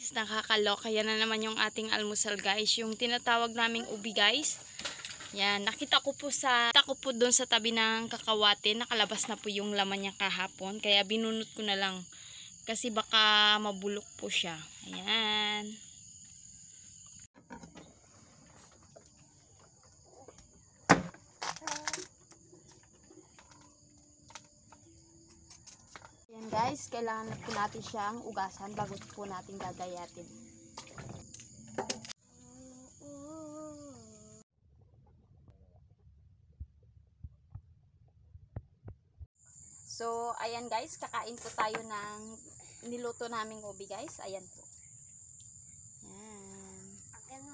guys, nakakaloka. Yan na naman yung ating almusal guys. Yung tinatawag naming ubi guys. Yan, nakita ko po doon sa tabi ng kakawate. Nakalabas na po yung laman niya kahapon. Kaya binunot ko na lang. Kasi baka mabulok po siya. Ayan. Ayan guys, kailangan po natin siyang ugasan bago po natin gagayatin. So, ayan guys, kakain po tayo ng niluto naming ubi guys. Ayan po. Ayan.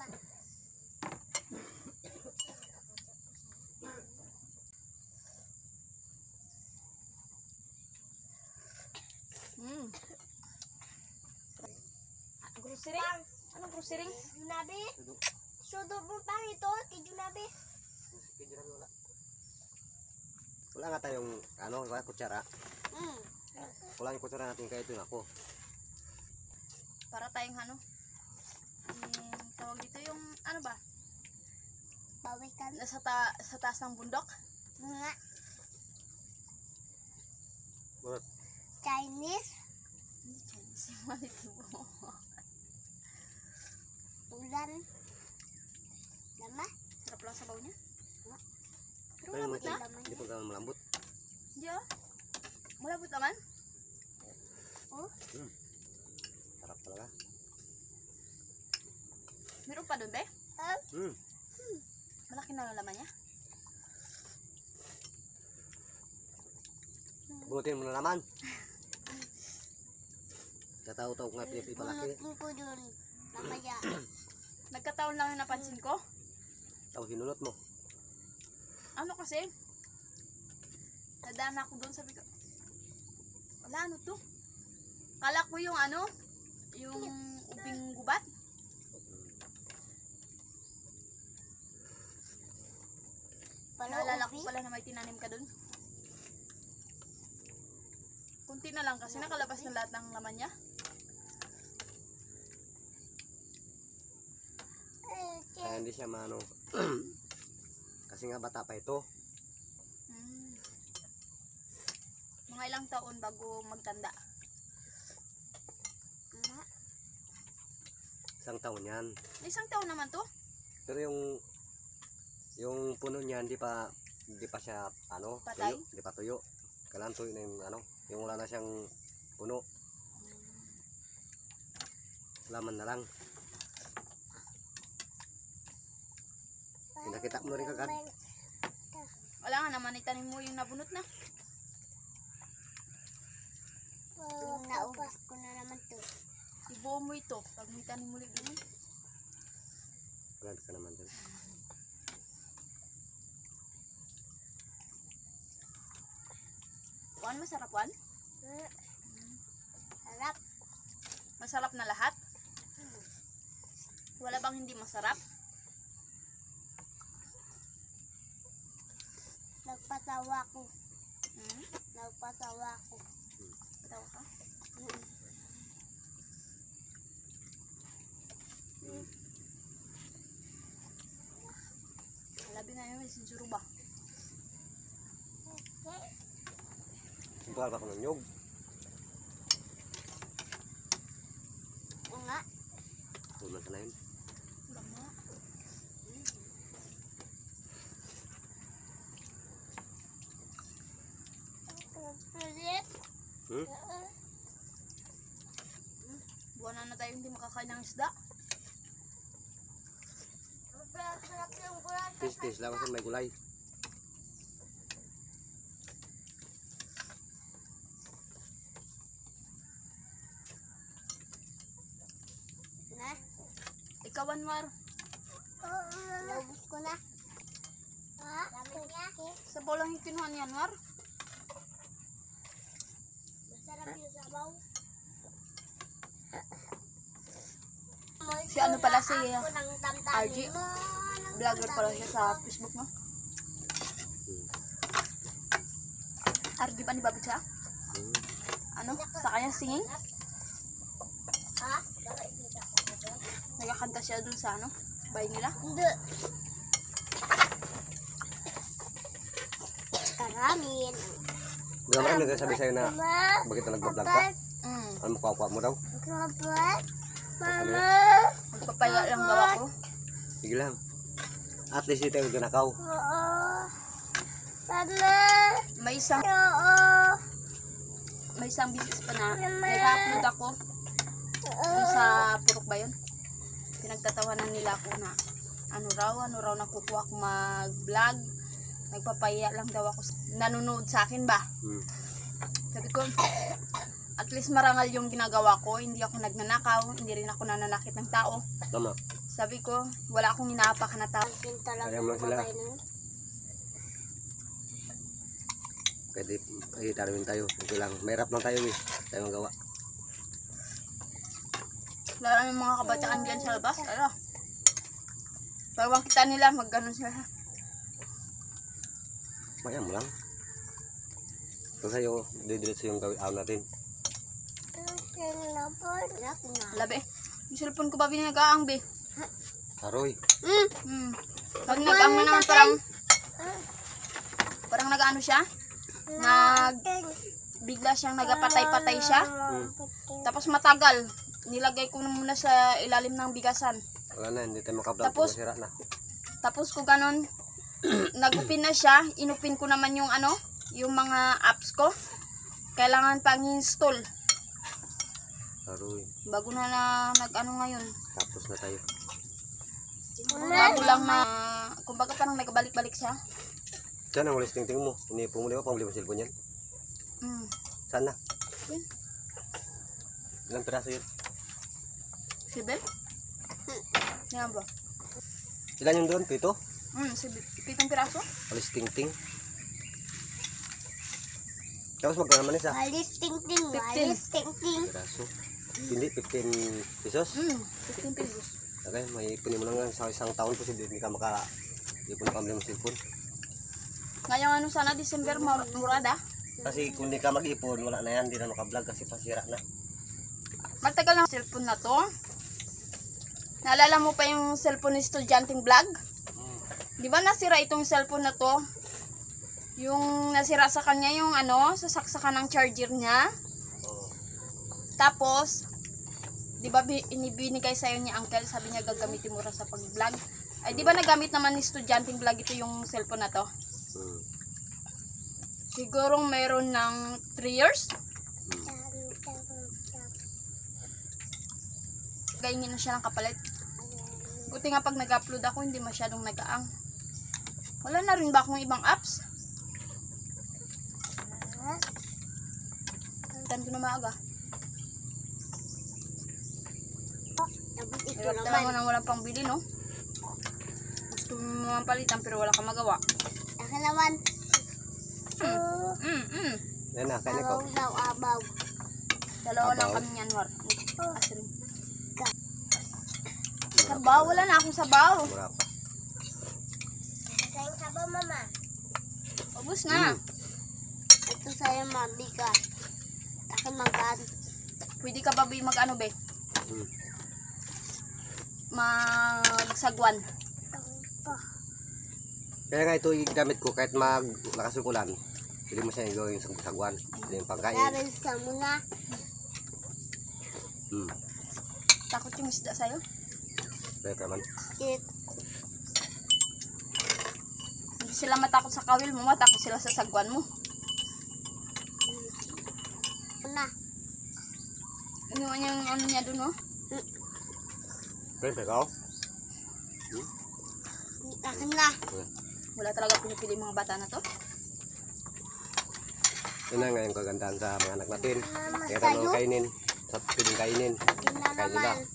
Grocery? Anong grocery? Junabe. Sudo mo pang ito, kay Junabe. Wala nga tayong kutsara. Wala yung kutsara natin kaya ito na ako. Para tayong tawag dito yung ano ba? Bawikan. Sa taas ng bundok? Nga. What? Chinese. Hindi Chinese. Malito mo. Ulan. Lama. Sarap lang sabaw niya. Pero Pero malambot na. hindi po gano'n malambot. Hindi ah. Malambot naman. Oh. Sarap talaga. Meron pa doon be? Malaki na ang laman niya. Bunutin mo na naman. Kataw-taw ko nga pinipalaki. Bunutin ko dun. Mamaya. Nagkataon lang yung napansin ko. Tapos hinunot mo. Ano kasi? Nadaan ako doon, sabi ko, wala ano to? Kala ko yung yung ubing gubat. Naalala ko pala na may tinanim ka doon. Kunti na lang kasi nakalabas na lahat ng laman niya. Kaya hindi siya maano. Kasi nga bata pa ito. Mga ilang taon bago magtanda. Isang taon yan. Isang taon naman to. Pero yung puno niya hindi pa siya Patay? tuyo, hindi pa tuyo. Kailangan tuyo na yung wala na siyang puno. Laman na lang. Pinakita mo rin kagad. Wala nga naman, itanim mo yung nabunot na. Naubos ko na naman to. Ibuo mo ito pag may tanim ulit din. Glad ka naman dyan. Wan, masarap wan? Sarap. Masarap na lahat? Wala bang hindi masarap? Nagpatawa ko. Hmm? Nagpatawa ko. Patawa ka? Labi na yun, may sinsuro ba? Buhal pa ko ng nyog. Oo nga. Ulan ka na yun. Wala nga. Buwan na tayo hindi makakain ng isda. Tis-tis lang kasi may gulay. Na? Ikaw, Anwar. Naubos ko na. Sa bolang yung kinuha ni Anwar. Masarap yung sabaw. Si ano pala si Ako ng tamtamin RG. mo. Vlogger pala siya sa Facebook mo. RG ba ni Babi siya? Ano? Sa kanya singing? Ha? siya dun sa ano, bahay nila. Hindi. Karamin. Di ba marami nagsasabi sa'yo na Mama. bakit na nagbablog ka? Mm. Ano mo kuha mo daw? Papa. Mama. Magpapaya lang daw ako. Sige lang. At least dito yung ginakaw. Oo. Mama. May isang Oo. business pa na nag-upload ako. Dun sa Purok ba yun? Pinagtatawanan nila ako na ano raw nakukuha ko mag-vlog. Nagpapaya lang daw ako. Nanonood sa akin ba? Sabi ko, at least marangal yung ginagawa ko. Hindi ako nagnanakaw. Hindi rin ako nananakit ng tao. Tama. Sabi ko, wala akong inaapakan na tao. Kaya mo lang sila. Pwede, taramin tayo. Okay lang. Mahirap lang tayo eh. Tayo magawa. Lalo ng mga kabataan dyan sa labas. Ano? Pagwang kita nila, mag-ganon sila. Maya mo lang. Kung sa'yo, didiretso yung gawin natin. Labi. Yung cellphone ko ba binagaang, be? Aroy. Pag nag-ang na naman parang nag-ano siya? Bigla siyang nagapatay-patay siya. Tapos matagal. Nilagay ko muna sa ilalim ng bigasan. Wala na, hindi tayo makablog. Tapos, Masira na. Tapos ko ganon, nag-upin na siya. Inupin ko naman yung ano, yung mga apps ko. Kailangan pang install. Aroy. Bago na nag-ano ngayon. Tapos na tayo. Bago lang na, kumbaga parang nagbalik-balik siya. Saan ang walis tingting mo? Inipong mo di ba? Pambili mo cellphone yan? Saan na? Yan. Ilang piraso yun? Sibil? Yan ba? Ilan yung doon? Pito? Sibil. 7 piraso? Walis tingting. Tapos magkano naman isa? Walis ting-ting. 15. Walis ting-ting. Piraso. Hindi, 15 pesos. 15 pesos. Okay, may ipunin mo lang sa isang taon kasi hindi ka maka-ipon pambili mo cellphone. Ngayong ano sana, December, murada. Kasi kung hindi ka mag-ipon, wala na yan, hindi na maka-vlog kasi pasira na. Matagal na cellphone na to. Naalala mo pa yung cellphone ni Estudyanteng Vlog? Di ba nasira itong cellphone na to? Yung nasira sa kanya yung ano, sasaksakan ng charger niya. Tapos, di ba binigay sa'yo ni Uncle, sabi niya gagamitin mo rin sa pag-vlog. Ay, di ba nagamit naman ni Estudyanteng Vlog ito yung cellphone na to? Siguro meron ng 3 years. Gayingin na siya ng kapalit. Buti nga pag nag-upload ako, hindi masyadong nag-aang. Wala na rin ba akong ibang apps? Tan ko na maaga. Ito Hirap naman. naman ang walang pangbili, no? Gusto mo naman palitan pero wala kang magawa. Akin naman. Yan na, kain ko. Abaw daw, abaw. Dalawa lang Abaw. kami yan, War. Asin. Sabaw, wala na akong sabaw. Mura pa. Sa'yo sabaw, mama. Ubus na. Ito sa'yo, mabigat. Akin magaan. Pwede ka ba mag-ano, be? Magsagwan. Kaya nga ito gamit ko kahit nakasukulan. Pili mo siya yung sagwan. Pili yung pangkain. Sabi sa muna. Takot yung isda sa'yo. Kaya naman. Kit. Hindi sila matakot sa kawil mo, matakot sila sa sagwan mo. Muna. Ano yung ano niya dun, no? Kaya ikaw? Akin na. Wala talaga pinipili mga bata na to. Yun na nga yung kagandahan sa mga anak natin. Mama, Kaya sa'yo. tanong kainin. Sa piling kainin. Akin na Kain nila. naman.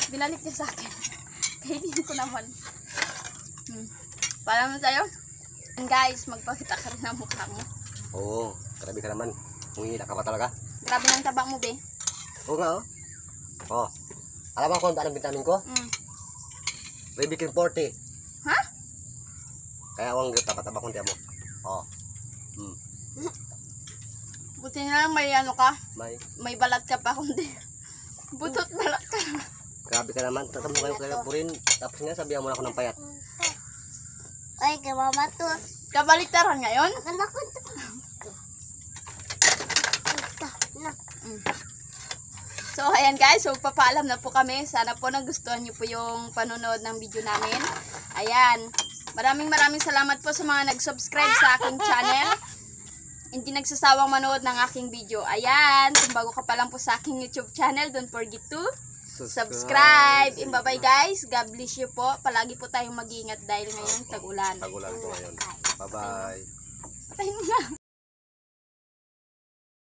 Binalik niya sa akin. Kainin ko naman. Paalam na tayo. And guys, magpakita ka rin ng mukha mo. Oo, grabe ka naman. Humihila ka pa talaga. Grabe ng taba mo, be. Oo nga, oh. Oh. Alam mo kung anong vitamin ko? Baby King 40. Ha? Kaya awang taba-taba kung tiyan mo. Oh. Buti na lang may ano ka. May. May balat ka pa kundi. Butot balat ka. Grabe ka naman. Tatamo kayo kayo po rin. Tapos nga sabihan mo na ako ng payat. Ay, kay mama to. Kabaliktaran ngayon? Akala ko to. Na. So, ayan guys. So, papaalam na po kami. Sana po nagustuhan nyo po yung panonood ng video namin. Ayan. Maraming salamat po sa mga nag-subscribe sa aking channel. Hindi nagsasawang manood ng aking video. Ayan. Kung bago ka pa lang po sa aking YouTube channel, don't forget to subscribe. And bye-bye guys. God bless you po. Palagi po tayong mag-iingat dahil ngayon tag-ulan. Tagulan po ngayon. Bye-bye. Patayin mo na.